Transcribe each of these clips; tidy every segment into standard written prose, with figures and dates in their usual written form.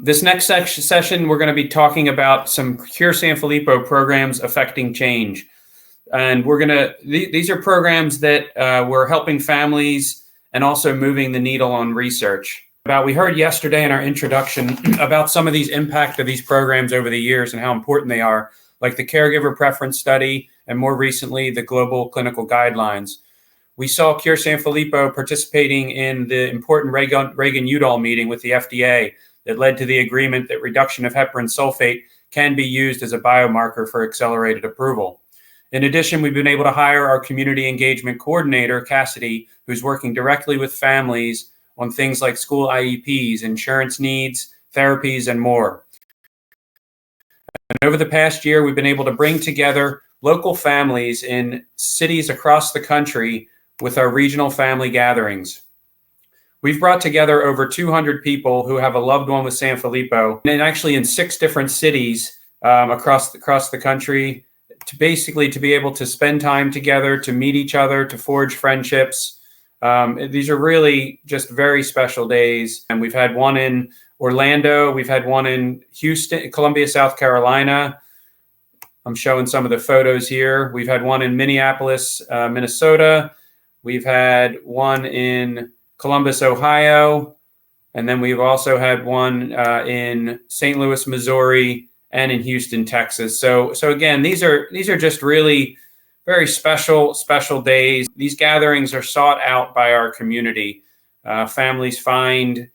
This next session, we're going to be talking about some Cure Sanfilippo programs affecting change. And these are programs that we're helping families and also moving the needle on research. We heard yesterday in our introduction about some of these impact of these programs over the years and how important they are, like the caregiver preference study, and more recently, the global clinical guidelines. We saw Cure Sanfilippo participating in the important Reagan-Udall meeting with the FDA that led to the agreement that reduction of heparan sulfate can be used as a biomarker for accelerated approval. In addition, we've been able to hire our community engagement coordinator, Cassidy, who's working directly with families on things like school IEPs, insurance needs, therapies, and more. And over the past year, we've been able to bring together local families in cities across the country with our regional family gatherings. We've brought together over 200 people who have a loved one with Sanfilippo, and actually in 6 different cities across the country, to be able to spend time together, to meet each other, to forge friendships. These are really just very special days. And we've had one in Orlando. We've had one in Houston, Columbia, South Carolina. I'm showing some of the photos here. We've had one in Minneapolis, Minnesota. We've had one in Columbus, Ohio. And then we've also had one in St. Louis, Missouri, and in Houston, Texas. So again, these are just really very special days. These gatherings are sought out by our community. Families find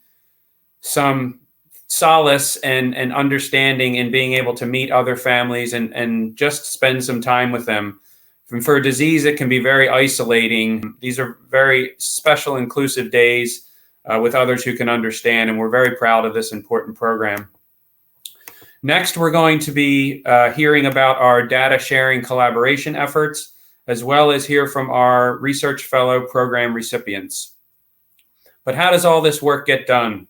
some solace and understanding in being able to meet other families and just spend some time with them. And for a disease, it can be very isolating. These are very special, inclusive days with others who can understand, and we're very proud of this important program. Next, we're going to be hearing about our data sharing collaboration efforts, as well as hear from our research fellow program recipients. But how does all this work get done?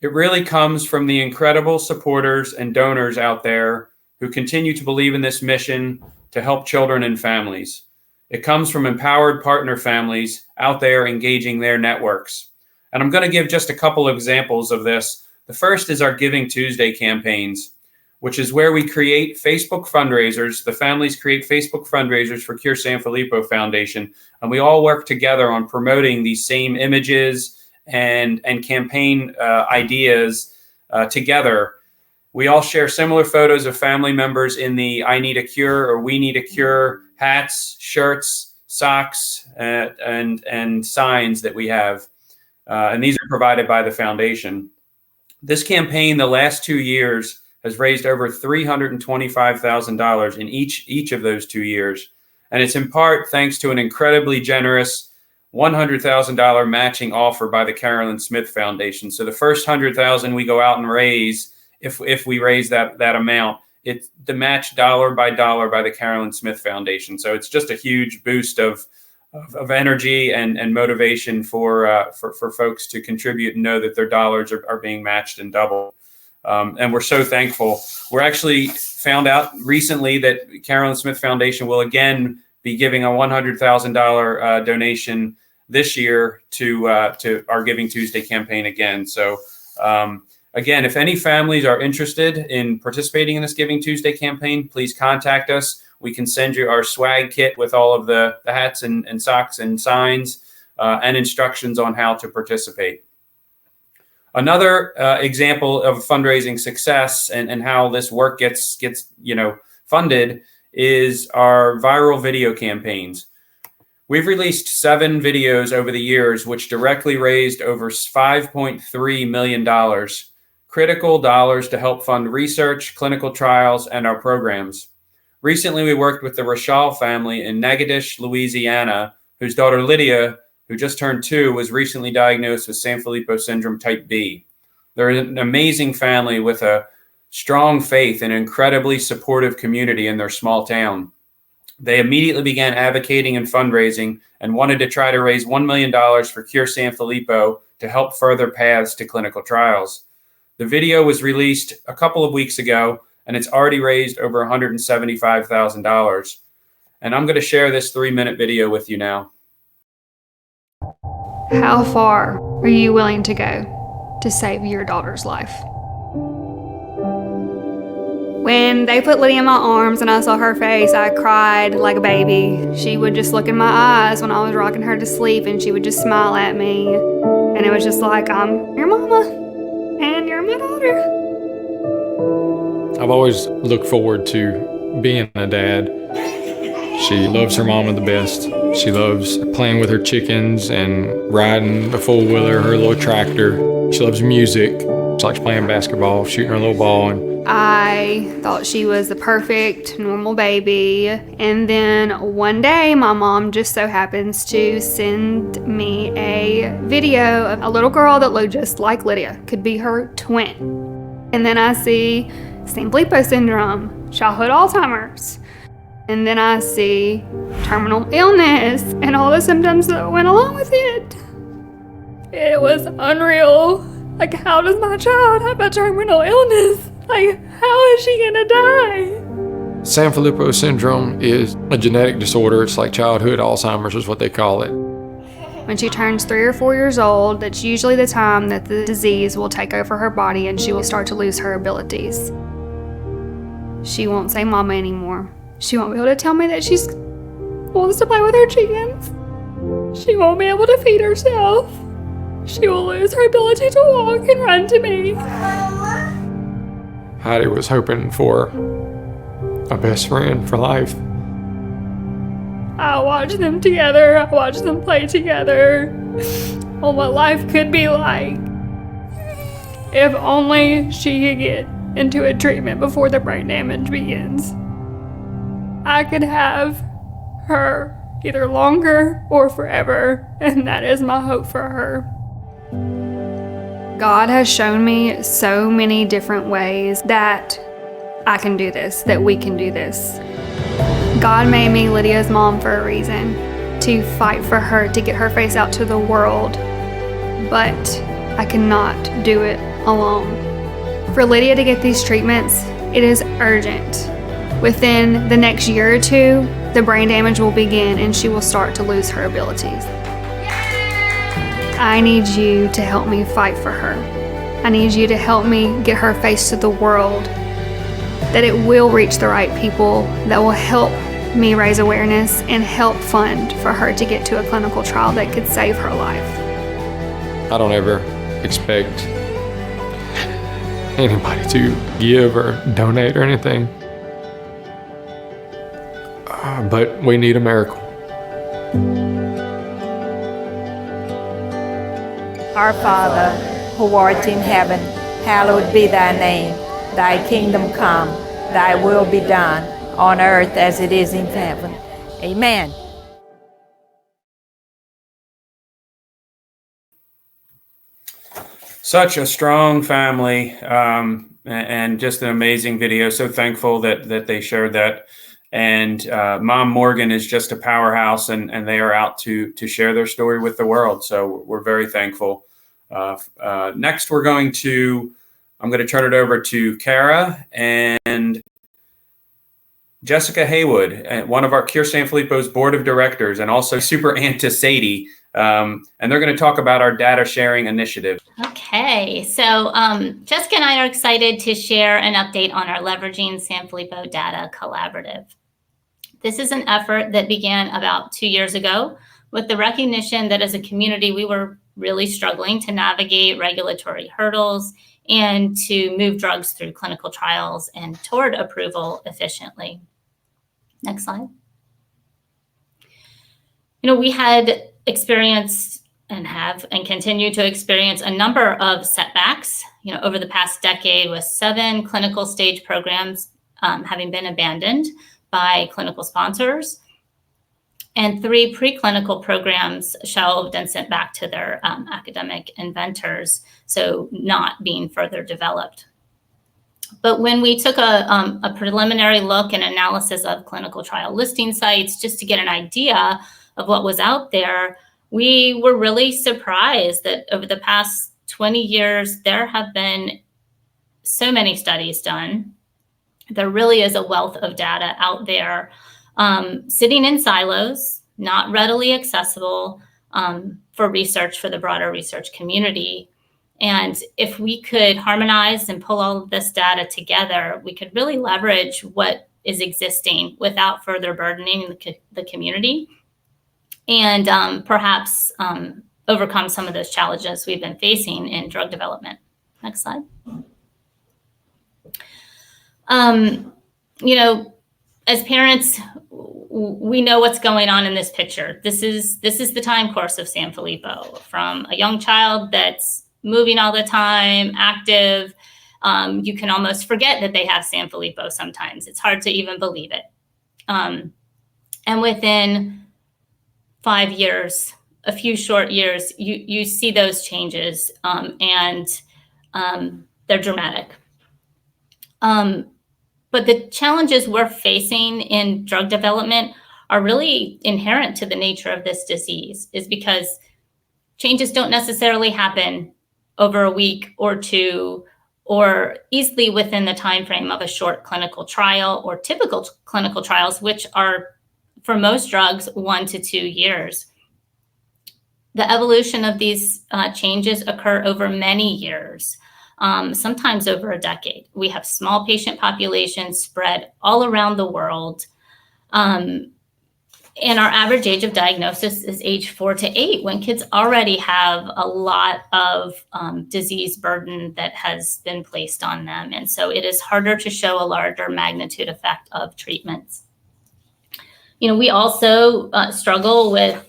It really comes from the incredible supporters and donors out there who continue to believe in this mission to help children and families. It comes from empowered partner families out there engaging their networks. And I'm going to give just a couple of examples of this. The first is our Giving Tuesday campaigns, which is where we create Facebook fundraisers. The families create Facebook fundraisers for Cure Sanfilippo Foundation, and we all work together on promoting these same images and campaign ideas together. We all share similar photos of family members in the I Need a Cure or We Need a Cure hats, shirts, socks, and signs that we have. And these are provided by the foundation. This campaign, the last 2 years, has raised over $325,000 in each of those 2 years. And it's in part thanks to an incredibly generous $100,000 matching offer by the Carolyn Smith Foundation. So the first $100,000 we go out and raise, if we raise that amount, it's the match dollar by dollar by the Carolyn Smith Foundation. So it's just a huge boost of energy and motivation for folks to contribute and know that their dollars are being matched and doubled. And we're so thankful. We're actually found out recently that Carolyn Smith Foundation will again be giving a $100,000 donation this year to our Giving Tuesday campaign again. So again, if any families are interested in participating in this Giving Tuesday campaign, please contact us. We can send you our swag kit with all of the hats and socks and signs and instructions on how to participate. Another example of fundraising success and how this work gets funded is our viral video campaigns. We've released 7 videos over the years, which directly raised over $5.3 million, critical dollars to help fund research, clinical trials, and our programs. Recently, we worked with the Rochelle family in Natchitoches, Louisiana, whose daughter Lydia, who just turned 2, was recently diagnosed with Sanfilippo syndrome type B. They're an amazing family with a strong faith and incredibly supportive community in their small town. They immediately began advocating and fundraising and wanted to try to raise $1 million for Cure Sanfilippo to help further paths to clinical trials. The video was released a couple of weeks ago, and it's already raised over $175,000. And I'm going to share this 3-minute video with you now. How far are you willing to go to save your daughter's life? When they put Lydia in my arms and I saw her face, I cried like a baby. She would just look in my eyes when I was rocking her to sleep, and she would just smile at me. And it was just like, I'm your mama, and you're my daughter. I've always looked forward to being a dad. She loves her mama the best. She loves playing with her chickens and riding the four-wheeler, her little tractor. She loves music. She likes playing basketball, shooting her little ball. I thought she was the perfect, normal baby. And then one day, my mom just so happens to send me a video of a little girl that looked just like Lydia, could be her twin. And then I see Sanfilippo syndrome, childhood Alzheimer's. And then I see terminal illness and all the symptoms that went along with it. It was unreal. Like, how does my child have a terminal illness? Like, how is she gonna die? Sanfilippo syndrome is a genetic disorder. It's like childhood Alzheimer's is what they call it. When she turns 3 or 4 years old, that's usually the time that the disease will take over her body and she will start to lose her abilities. She won't say mama anymore. She won't be able to tell me that she wants to play with her chickens. She won't be able to feed herself. She will lose her ability to walk and run to me. Heidi was hoping for a best friend for life. I watch them together. I watch them play together on what life could be like. If only she could get into a treatment before the brain damage begins. I could have her either longer or forever, and that is my hope for her. God has shown me so many different ways that I can do this, that we can do this. God made me Lydia's mom for a reason, to fight for her, to get her face out to the world, but I cannot do it alone. For Lydia to get these treatments, it is urgent. Within the next year or two, the brain damage will begin and she will start to lose her abilities. I need you to help me fight for her. I need you to help me get her face to the world, that it will reach the right people, that will help me raise awareness and help fund for her to get to a clinical trial that could save her life. I don't ever expect anybody to give or donate or anything. But we need a miracle. Our Father, who art in heaven, hallowed be thy name. Thy kingdom come, thy will be done, on earth as it is in heaven. Amen. Such a strong family, and just an amazing video. So thankful that they shared that. And Mom Morgan is just a powerhouse, and they are out to share their story with the world. So we're very thankful. Next, I'm going to turn it over to Cara and Jessica Haywood, one of our Cure Sanfilippo's board of directors, and also super aunt to Sadie. And they're going to talk about our data sharing initiative. Okay, so Jessica and I are excited to share an update on our Leveraging Sanfilippo Data Collaborative. This is an effort that began about 2 years ago with the recognition that as a community, we were really struggling to navigate regulatory hurdles and to move drugs through clinical trials and toward approval efficiently. Next slide. We had experienced and have and continue to experience a number of setbacks, over the past decade, with 7 clinical stage programs having been abandoned by clinical sponsors, and 3 preclinical programs shelved and sent back to their academic inventors, so not being further developed. But when we took a preliminary look and analysis of clinical trial listing sites, just to get an idea of what was out there, we were really surprised that over the past 20 years, there have been so many studies done. There really is a wealth of data out there, sitting in silos, not readily accessible for research, for the broader research community. And if we could harmonize and pull all of this data together, we could really leverage what is existing without further burdening the community, and perhaps overcome some of those challenges we've been facing in drug development. Next slide. You know, as parents, we know what's going on in this picture. This is the time course of Sanfilippo, from a young child that's moving all the time, active. You can almost forget that they have Sanfilippo sometimes. It's hard to even believe it. And within 5 years, a few short years, you see those changes, and they're dramatic. But the challenges we're facing in drug development are really inherent to the nature of this disease, is because changes don't necessarily happen over a week or two, or easily within the time frame of a short clinical trial or typical clinical trials, which are, for most drugs, 1 to 2 years. The evolution of these changes occur over many years, sometimes over a decade. We have small patient populations spread all around the world. And our average age of diagnosis is age 4 to 8, when kids already have a lot of disease burden that has been placed on them. And so it is harder to show a larger magnitude effect of treatments. You know, we also struggle with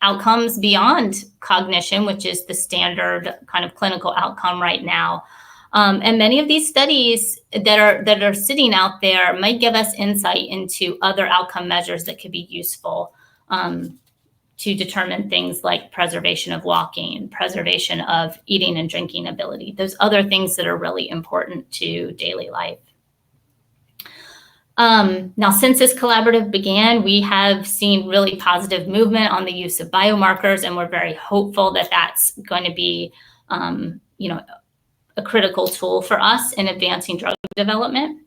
outcomes beyond cognition, which is the standard kind of clinical outcome right now. And many of these studies that are sitting out there might give us insight into other outcome measures that could be useful to determine things like preservation of walking, preservation of eating and drinking ability, those other things that are really important to daily life. Now, since this collaborative began, we have seen really positive movement on the use of biomarkers, and we're very hopeful that that's going to be, you know, a critical tool for us in advancing drug development.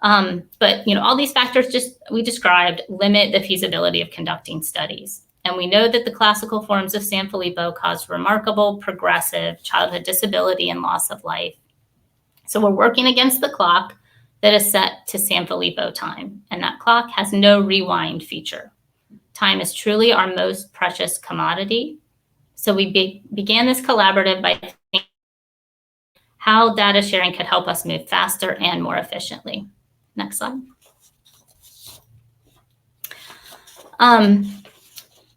But, you know, all these factors we described limit the feasibility of conducting studies. And we know that the classical forms of Sanfilippo cause remarkable progressive childhood disability and loss of life. So we're working against the clock that is set to Sanfilippo time, and that clock has no rewind feature. Time is truly our most precious commodity. So we began this collaborative by thinking how data sharing could help us move faster and more efficiently. Next slide.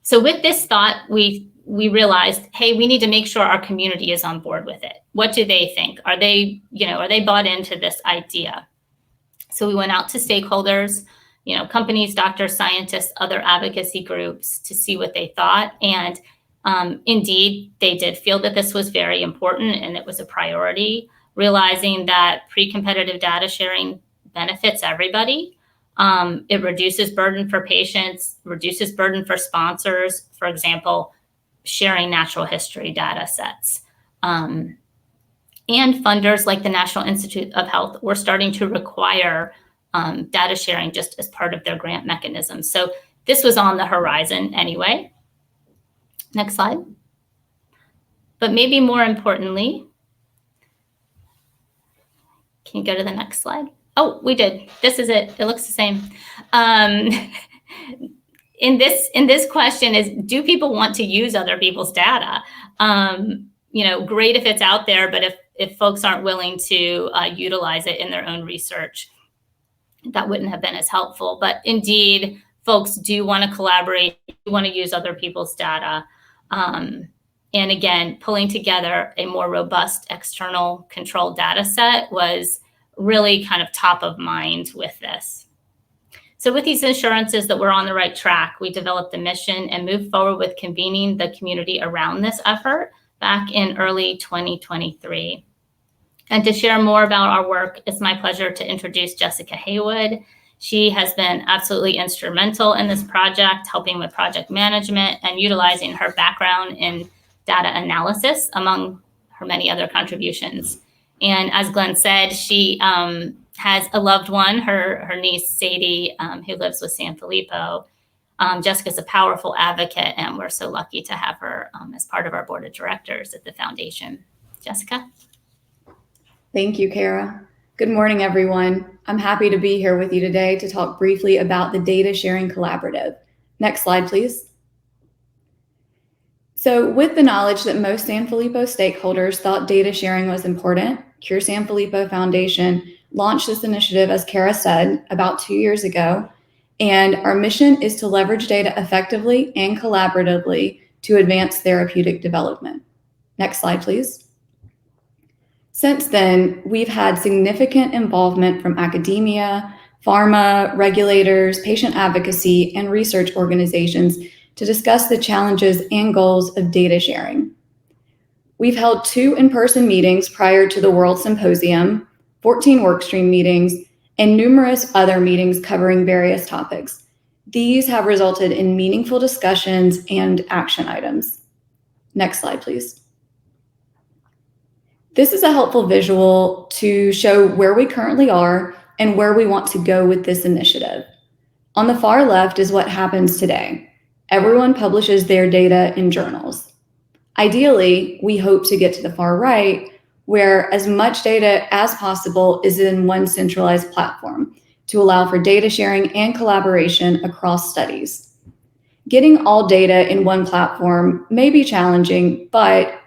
So with this thought, we realized, hey, we need to make sure our community is on board with it. What do they think? Are they bought into this idea? So we went out to stakeholders, you know, companies, doctors, scientists, other advocacy groups, to see what they thought. And indeed, they did feel that this was very important and it was a priority, realizing that pre-competitive data sharing benefits everybody. It reduces burden for patients, reduces burden for sponsors, for example, sharing natural history data sets. And funders like the National Institute of Health were starting to require data sharing just as part of their grant mechanism. So this was on the horizon anyway. Next slide. But maybe more importantly, can you go to the next slide? Oh, we did. This is it. It looks the same. In this question is, do people want to use other people's data? You know, great if it's out there, but if folks aren't willing to utilize it in their own research, that wouldn't have been as helpful. But indeed, folks do want to collaborate, do want to use other people's data. And again, pulling together a more robust external control data set was really kind of top of mind with this. So with these assurances that we're on the right track, we developed a mission and moved forward with convening the community around this effort back in early 2023. And to share more about our work, it's my pleasure to introduce Jessica Haywood. She has been absolutely instrumental in this project, helping with project management and utilizing her background in data analysis, among her many other contributions. And as Glenn said, she has a loved one, her niece Sadie, who lives with Sanfilippo. Jessica's a powerful advocate, and we're so lucky to have her as part of our board of directors at the foundation. Jessica? Thank you, Cara. Good morning, everyone. I'm happy to be here with you today to talk briefly about the Data Sharing Collaborative. Next slide, please. So with the knowledge that most Sanfilippo stakeholders thought data sharing was important, Cure Sanfilippo Foundation launched this initiative, as Cara said, about 2 years ago. And our mission is to leverage data effectively and collaboratively to advance therapeutic development. Next slide, please. Since then, we've had significant involvement from academia, pharma, regulators, patient advocacy, and research organizations to discuss the challenges and goals of data sharing. We've held 2 in-person meetings prior to the World Symposium, 14 workstream meetings, and numerous other meetings covering various topics. These have resulted in meaningful discussions and action items. Next slide, please. This is a helpful visual to show where we currently are and where we want to go with this initiative. On the far left is what happens today. Everyone publishes their data in journals. Ideally, we hope to get to the far right, where as much data as possible is in one centralized platform to allow for data sharing and collaboration across studies. Getting all data in one platform may be challenging, but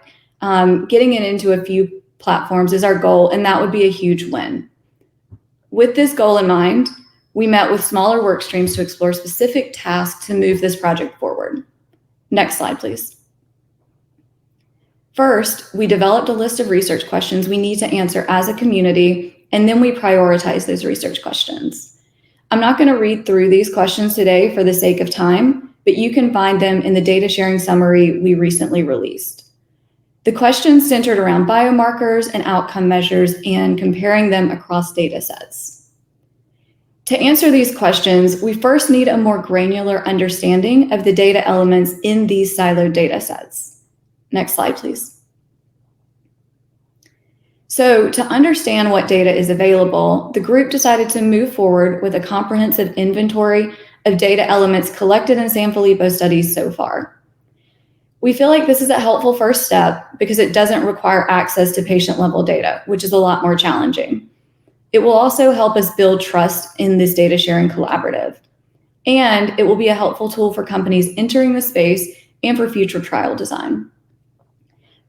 getting it into a few platforms is our goal, and that would be a huge win. With this goal in mind, we met with smaller work streams to explore specific tasks to move this project forward. Next slide, please. First, we developed a list of research questions we need to answer as a community, and then we prioritize those research questions. I'm not going to read through these questions today for the sake of time, but you can find them in the data sharing summary we recently released. The questions centered around biomarkers and outcome measures and comparing them across data sets. To answer these questions, we first need a more granular understanding of the data elements in these siloed data sets. Next slide, please. So to understand what data is available, the group decided to move forward with a comprehensive inventory of data elements collected in Sanfilippo studies so far. We feel like this is a helpful first step because it doesn't require access to patient-level data, which is a lot more challenging. It will also help us build trust in this data sharing collaborative. And it will be a helpful tool for companies entering the space and for future trial design.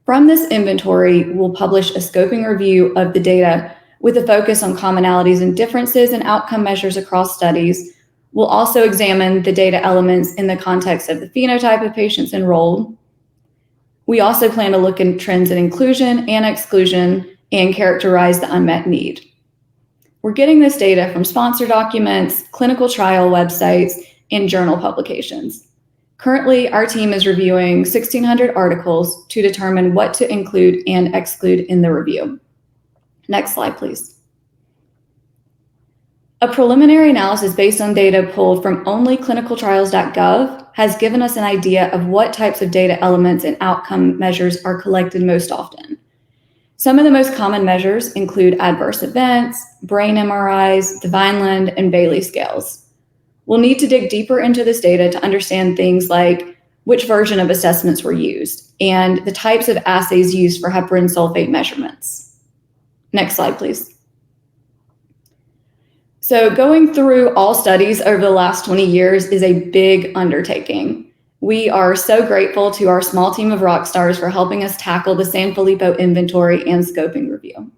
From this inventory, we'll publish a scoping review of the data with a focus on commonalities and differences in outcome measures across studies. We'll also examine the data elements in the context of the phenotype of patients enrolled. We also plan to look at trends in inclusion and exclusion and characterize the unmet need. We're getting this data from sponsor documents, clinical trial websites, and journal publications. Currently, our team is reviewing 1,600 articles to determine what to include and exclude in the review. Next slide, please. A preliminary analysis based on data pulled from only clinicaltrials.gov has given us an idea of what types of data elements and outcome measures are collected most often. Some of the most common measures include adverse events, brain MRIs, the Vineland, and Bayley scales. We'll need to dig deeper into this data to understand things like which version of assessments were used and the types of assays used for heparin sulfate measurements. Next slide, please. So going through all studies over the last 20 years is a big undertaking. We are so grateful to our small team of rock stars for helping us tackle the Sanfilippo inventory and scoping review.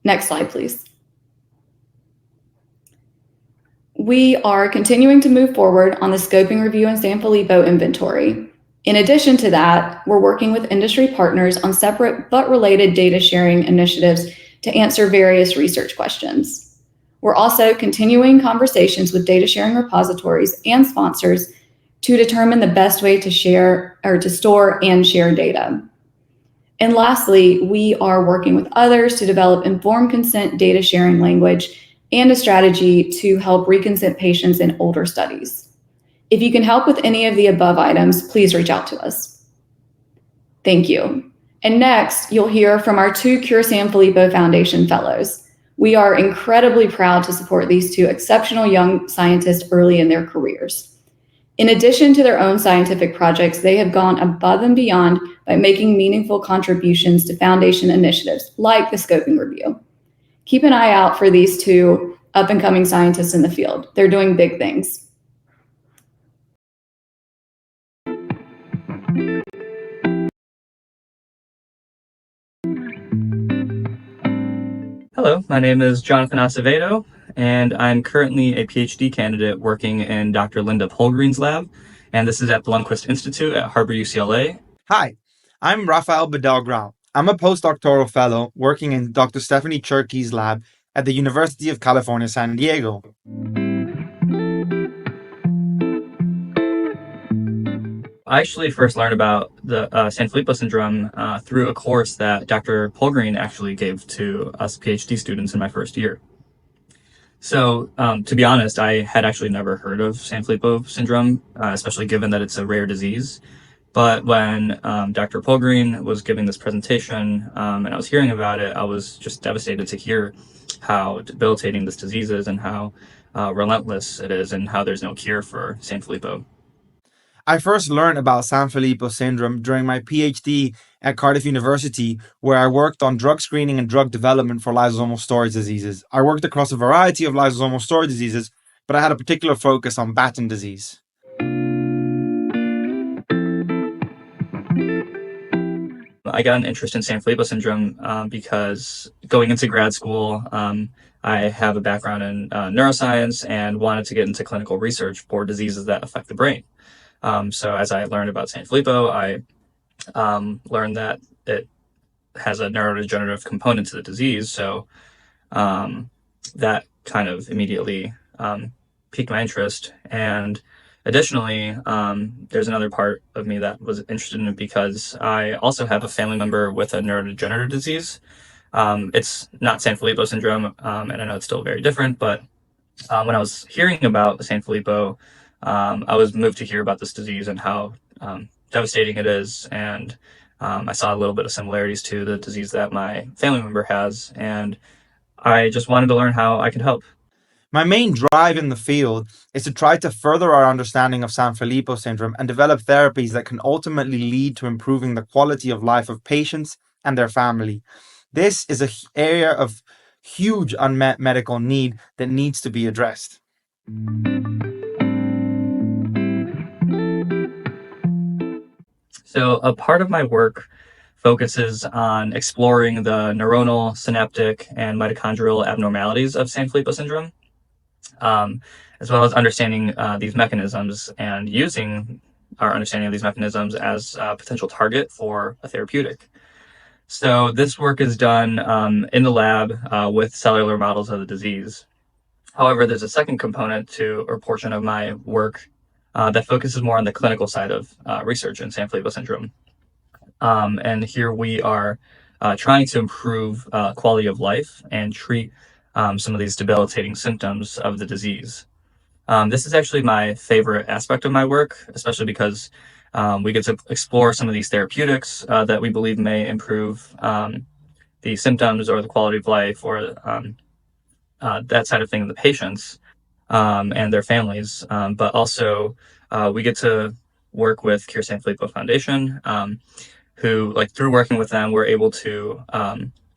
Next slide, please. We are continuing to move forward on the scoping review and Sanfilippo inventory. In addition to that, we're working with industry partners on separate but related data sharing initiatives to answer various research questions. We're also continuing conversations with data sharing repositories and sponsors to determine the best way to share or to store and share data. And lastly, we are working with others to develop informed consent data sharing language and a strategy to help reconsent patients in older studies. If you can help with any of the above items, please reach out to us. Thank you. And next, you'll hear from our 2 Cure Sanfilippo Foundation Fellows. We are incredibly proud to support these two exceptional young scientists early in their careers. In addition to their own scientific projects, they have gone above and beyond by making meaningful contributions to Foundation initiatives like the scoping review. Keep an eye out for these two up-and-coming scientists in the field. They're doing big things. Hello, my name is Jonathan Acevedo, and I'm currently a PhD candidate working in Dr. Linda Polgreen's lab, and this is at the Lundquist Institute at Harbor UCLA. Hi, I'm Rafael Badell Grau. I'm a postdoctoral fellow working in Dr. Stephanie Cherky's lab at the University of California, San Diego. I actually first learned about the Sanfilippo syndrome through a course that Dr. Polgreen actually gave to us PhD students in my first year. So, to be honest, I had actually never heard of Sanfilippo syndrome, especially given that it's a rare disease. But when Dr. Polgreen was giving this presentation and I was hearing about it, I was just devastated to hear how debilitating this disease is and how relentless it is and how there's no cure for Sanfilippo. I first learned about Sanfilippo syndrome during my PhD at Cardiff University, where I worked on drug screening and drug development for lysosomal storage diseases. I worked across a variety of lysosomal storage diseases, but I had a particular focus on Batten disease. I got an interest in Sanfilippo syndrome because going into grad school, I have a background in neuroscience and wanted to get into clinical research for diseases that affect the brain. So as I learned about Sanfilippo, I learned that it has a neurodegenerative component to the disease. So that kind of immediately piqued my interest. And additionally, there's another part of me that was interested in it because I also have a family member with a neurodegenerative disease. It's not Sanfilippo syndrome, and I know it's still very different, but when I was hearing about Sanfilippo, I was moved to hear about this disease and how devastating it is. And I saw a little bit of similarities to the disease that my family member has. And I just wanted to learn how I could help. My main drive in the field is to try to further our understanding of Sanfilippo syndrome and develop therapies that can ultimately lead to improving the quality of life of patients and their family. This is an area of huge unmet medical need that needs to be addressed. So a part of my work focuses on exploring the neuronal, synaptic, and mitochondrial abnormalities of Sanfilippo syndrome, as well as understanding these mechanisms and using our understanding of these mechanisms as a potential target for a therapeutic. So this work is done in the lab with cellular models of the disease. However, there's a second component to or portion of my work that focuses more on the clinical side of research in Sanfilippo syndrome. And here we are trying to improve quality of life and treat some of these debilitating symptoms of the disease. This is actually my favorite aspect of my work, especially because we get to explore some of these therapeutics that we believe may improve the symptoms or the quality of life or that side of thing of the patients and their families. But also we get to work with Cure Sanfilippo Foundation, who, like, through working with them, we're able to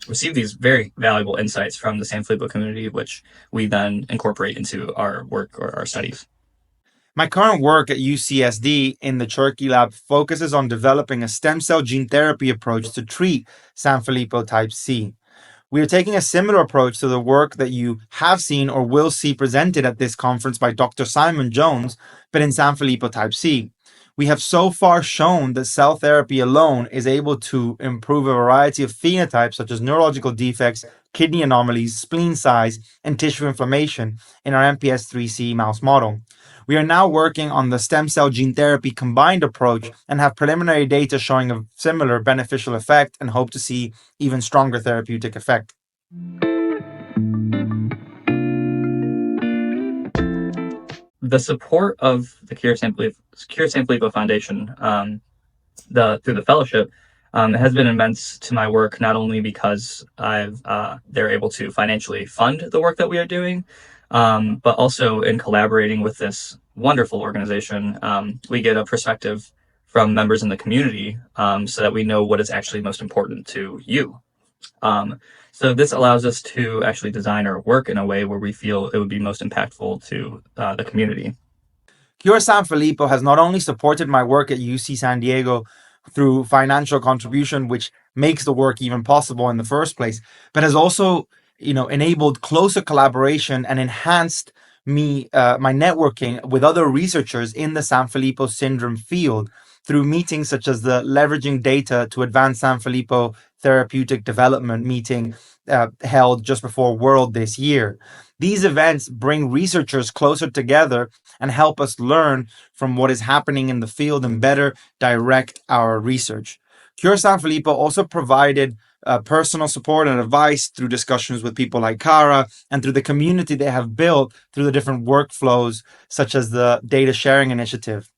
receive these very valuable insights from the Sanfilippo community, which we then incorporate into our work or our studies. My current work at UCSD in the Cherky lab focuses on developing a stem cell gene therapy approach to treat Sanfilippo type C. We are taking a similar approach to the work that you have seen or will see presented at this conference by Dr. Simon Jones, but in Sanfilippo type C. We have so far shown that cell therapy alone is able to improve a variety of phenotypes such as neurological defects, kidney anomalies, spleen size, and tissue inflammation in our MPS IIIC mouse model. We are now working on the stem cell gene therapy combined approach and have preliminary data showing a similar beneficial effect and hope to see even stronger therapeutic effect. The support of the Cure Sanfilippo Foundation through the fellowship It has been immense to my work, not only because they're able to financially fund the work that we are doing, but also in collaborating with this wonderful organization. We get a perspective from members in the community so that we know what is actually most important to you. So this allows us to actually design our work in a way where we feel it would be most impactful to the community. Cure Sanfilippo has not only supported my work at UC San Diego through financial contribution, which makes the work even possible in the first place, but has also, enabled closer collaboration and enhanced my networking with other researchers in the Sanfilippo syndrome field through meetings such as the Leveraging Data to Advance Sanfilippo Therapeutic Development meeting held just before World this year. These events bring researchers closer together and help us learn from what is happening in the field and better direct our research. Cure Sanfilippo also provided personal support and advice through discussions with people like Cara and through the community they have built through the different workflows, such as the data sharing initiative.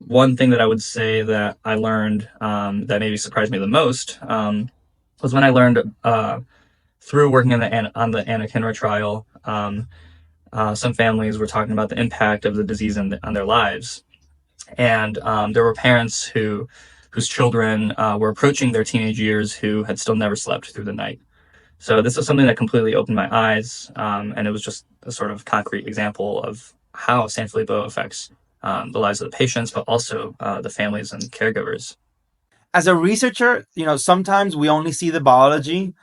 One thing that I would say that I learned that maybe surprised me the most was when I learned through working on the anakinra trial, some families were talking about the impact of the disease on their lives. And there were parents whose children were approaching their teenage years who had still never slept through the night. So this was something that completely opened my eyes, and it was just a sort of concrete example of how Sanfilippo affects the lives of the patients, but also the families and caregivers. As a researcher, sometimes we only see the biology,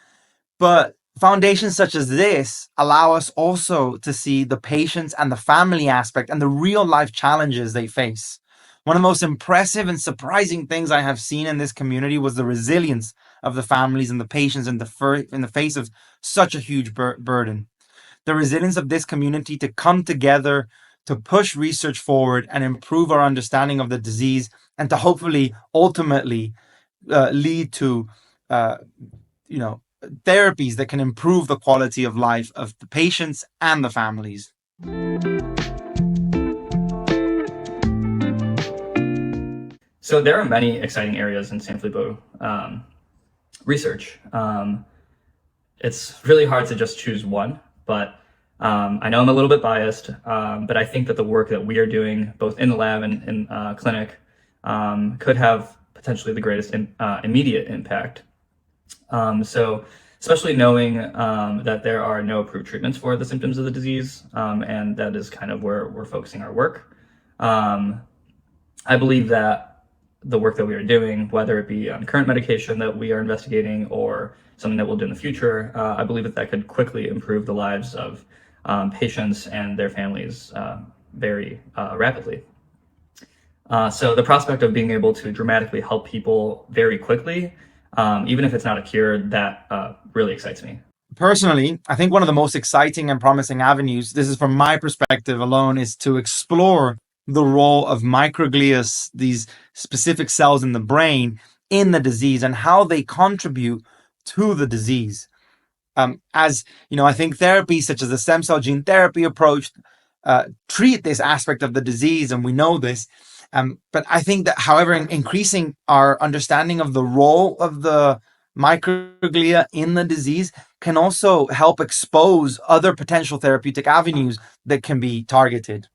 but foundations such as this allow us also to see the patients and the family aspect and the real life challenges they face. One of the most impressive and surprising things I have seen in this community was the resilience of the families and the patients in the face of such a huge burden. The resilience of this community to come together, to push research forward and improve our understanding of the disease, and to hopefully ultimately lead to therapies that can improve the quality of life of the patients and the families. So there are many exciting areas in Sanfilippo research. It's really hard to just choose one, but I know I'm a little bit biased, but I think that the work that we are doing, both in the lab and in clinic, could have potentially the greatest immediate impact. So especially knowing that there are no approved treatments for the symptoms of the disease, and that is kind of where we're focusing our work. I believe that the work that we are doing, whether it be on current medication that we are investigating or something that we'll do in the future, I believe that could quickly improve the lives of patients and their families very rapidly. So the prospect of being able to dramatically help people very quickly, even if it's not a cure, that really excites me. Personally, I think one of the most exciting and promising avenues, this is from my perspective alone, is to explore the role of microglia, these specific cells in the brain, in the disease and how they contribute to the disease. As you know, I think therapies such as the stem cell gene therapy approach treat this aspect of the disease, and we know this. But I think that, however, increasing our understanding of the role of the microglia in the disease can also help expose other potential therapeutic avenues that can be targeted.